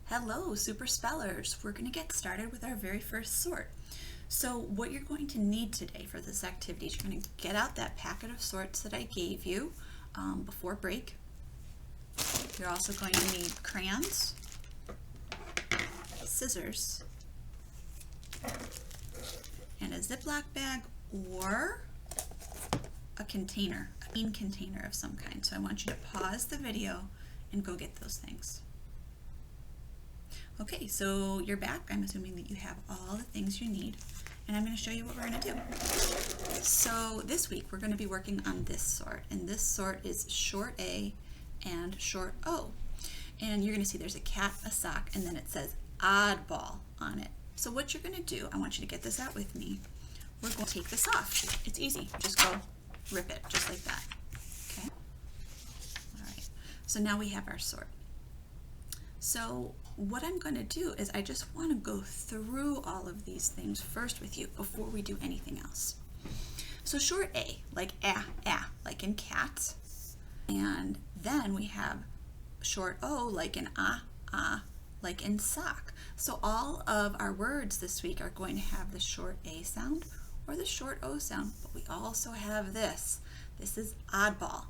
Hello, super spellers. We're going to get started with our very first sort. So what you're going to need today for this activity is you're going to get out that packet of sorts that I gave you before break. You're also going to need crayons, scissors, and a Ziploc bag or a container, a bean container of some kind. So I want you to pause the video and go get those things. Okay, so you're back. I'm assuming that you have all the things you need, and I'm going to show you what we're going to do. So this week we're going to be working on this sort, and this sort is short A and short O. And you're going to see there's a cat, a sock, and then it says oddball on it. So what you're going to do, I want you to get this out with me. We're going to take this off. It's easy. Just go rip it, just like that. Okay? All right. So now we have our sort. So what I'm going to do is I just want to go through all of these things first with you before we do anything else. So short A, like like in cat. And then we have short O, like in like in sock. So all of our words this week are going to have the short A sound or the short O sound, but we also have this. This is oddball.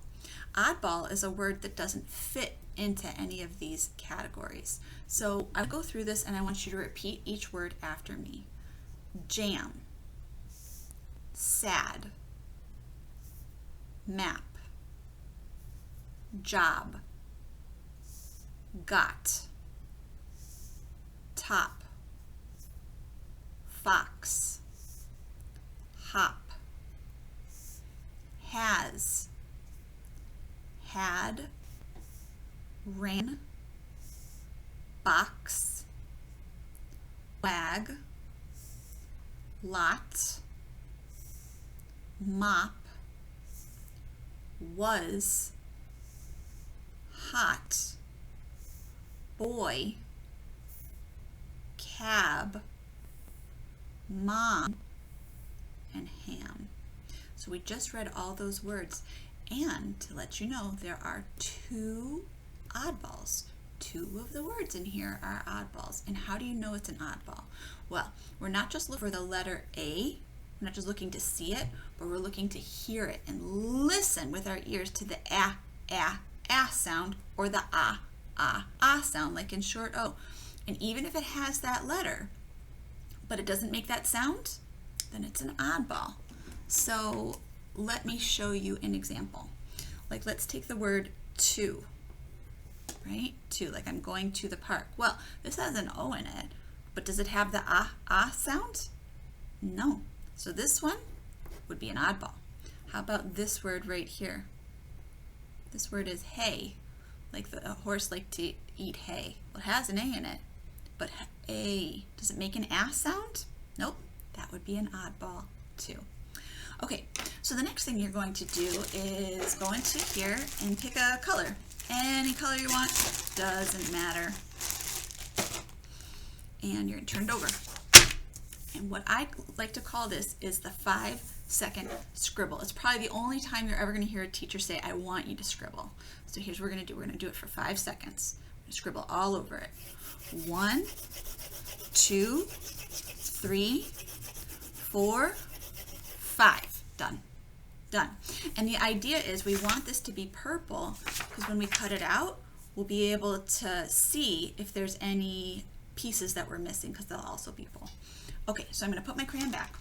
Oddball is a word that doesn't fit into any of these categories. So I'll go through this and I want you to repeat each word after me. Jam, sad, map, job, got, top, fox, hop, has, had, ran, box, wag, lot, mop, was, hot, boy, cab, mom, and ham. So we just read all those words, and to let you know, there are two oddballs. Two of the words in here are oddballs. And how do you know it's an oddball? Well, we're not just looking for the letter A, we're not just looking to see it, but we're looking to hear it and listen with our ears to the ah sound or the ah sound, like in short O. And even if it has that letter, but it doesn't make that sound, then it's an oddball. So let me show you an example. Like, let's take the word to, right? To, like I'm going to the park. Well, this has an O in it, but does it have the ah sound? No. So this one would be an oddball. How about this word right here? This word is hay, like a horse like to eat hay. Well, it has an A in it, but A, does it make an ah sound? Nope, that would be an oddball too. Okay, so the next thing you're going to do is go into here and pick a color. Any color you want, doesn't matter. And you're going to turn it over. And what I like to call this is the 5-second scribble. It's probably the only time you're ever going to hear a teacher say, I want you to scribble. So here's what we're going to do. We're going to do it for 5 seconds. We're going to scribble all over it. 1, 2, 3, 4, 5. Done. Done. And the idea is we want this to be purple because when we cut it out, we'll be able to see if there's any pieces that we're missing because they'll also be full. Okay, so I'm going to put my crayon back.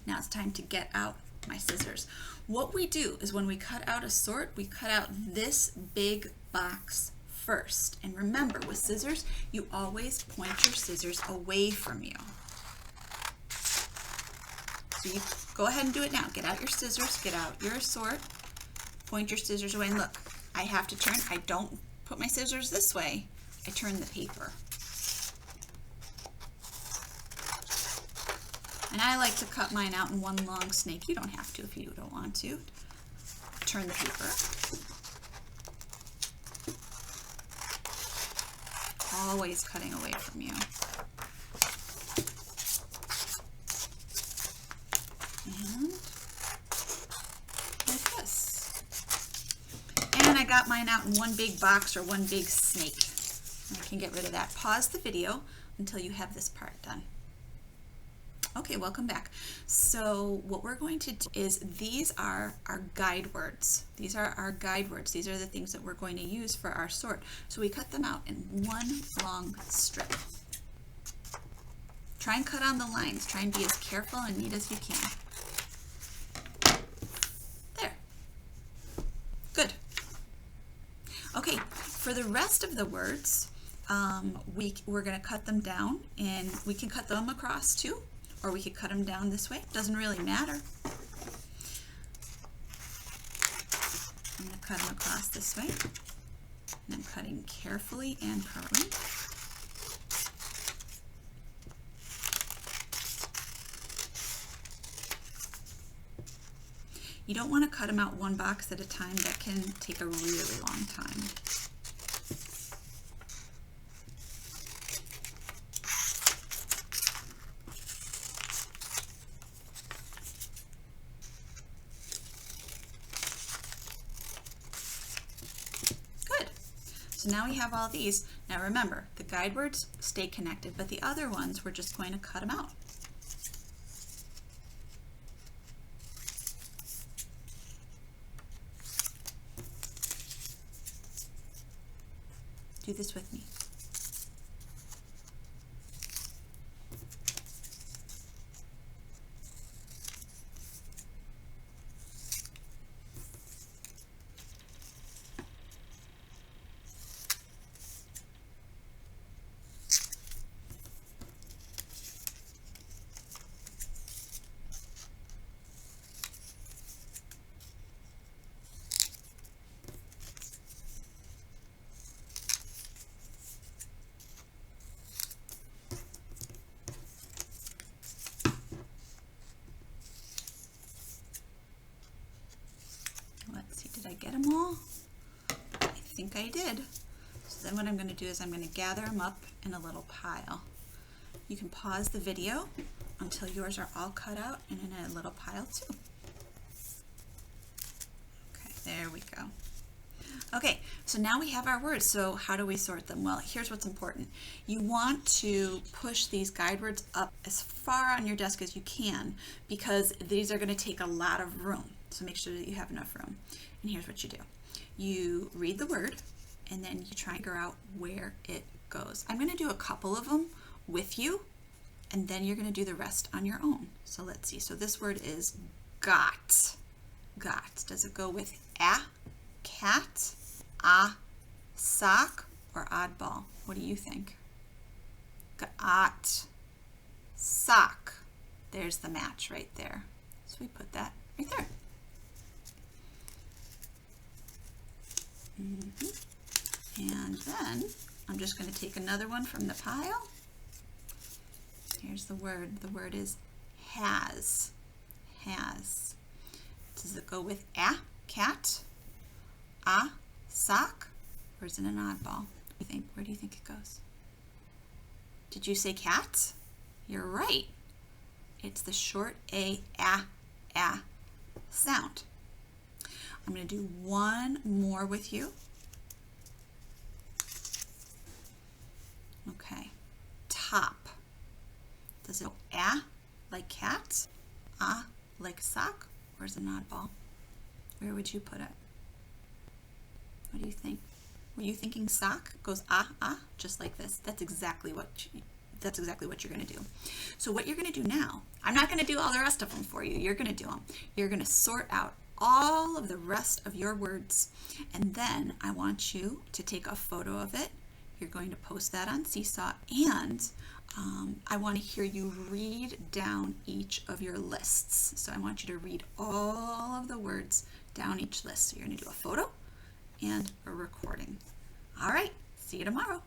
Now it's time to get out my scissors. What we do is when we cut out a sort, we cut out this big box first. And remember, with scissors, you always point your scissors away from you. So you go ahead and do it now. Get out your scissors, get out your sort, point your scissors away, and look, I have to turn, I don't put my scissors this way, I turn the paper. And I like to cut mine out in one long snake. You don't have to if you don't want to. Turn the paper. Always cutting away from you. And like this. And I got mine out in one big box or one big snake. I can get rid of that. Pause the video until you have this part done. Okay, welcome back. So what we're going to do is these are our guide words. These are our guide words. These are the things that we're going to use for our sort. So we cut them out in one long strip. Try and cut on the lines. Try and be as careful and neat as you can. There. Good. Okay, for the rest of the words, we're going to cut them down, and we can cut them across too, or we could cut them down this way. Doesn't really matter. I'm going to cut them across this way, and I'm cutting carefully and partly. You don't want to cut them out one box at a time. That can take a really long time. Good. So now we have all these. Now remember, the guide words stay connected, but the other ones, we're just going to cut them out. Do this with me. Did I get them all? I think I did. So then what I'm going to do is I'm going to gather them up in a little pile. You can pause the video until yours are all cut out and in a little pile too. Okay, there we go. Okay, so now we have our words. So how do we sort them? Well, here's what's important. You want to push these guide words up as far on your desk as you can, because these are going to take a lot of room. So make sure that you have enough room. And here's what you do. You read the word, and then you try and figure out where it goes. I'm going to do a couple of them with you, and then you're going to do the rest on your own. So let's see. So this word is got. Got. Does it go with a, cat, a, sock, or oddball? What do you think? Got. Sock. There's the match right there. So we put that right there. And then I'm just going to take another one from the pile. Here's the word. The word is has. Has. Does it go with a, cat, a, sock, or is it an oddball? What do you think? Where do you think it goes? Did you say cat? You're right. It's the short a sound. I'm going to do one more with you. Okay. Top. Does it go a like cat, a like sock, or is it an oddball? Where would you put it? What do you think? Were you thinking sock goes just like this? That's exactly what you're going to do. So what you're going to do now, I'm not going to do all the rest of them for you. You're going to do them. You're going to sort out all of the rest of your words, and then I want you to take a photo of it. You're going to post that on Seesaw, and I want to hear you read down each of your lists. So I want you to read all of the words down each list. So you're going to do a photo and a recording. All right, see you tomorrow.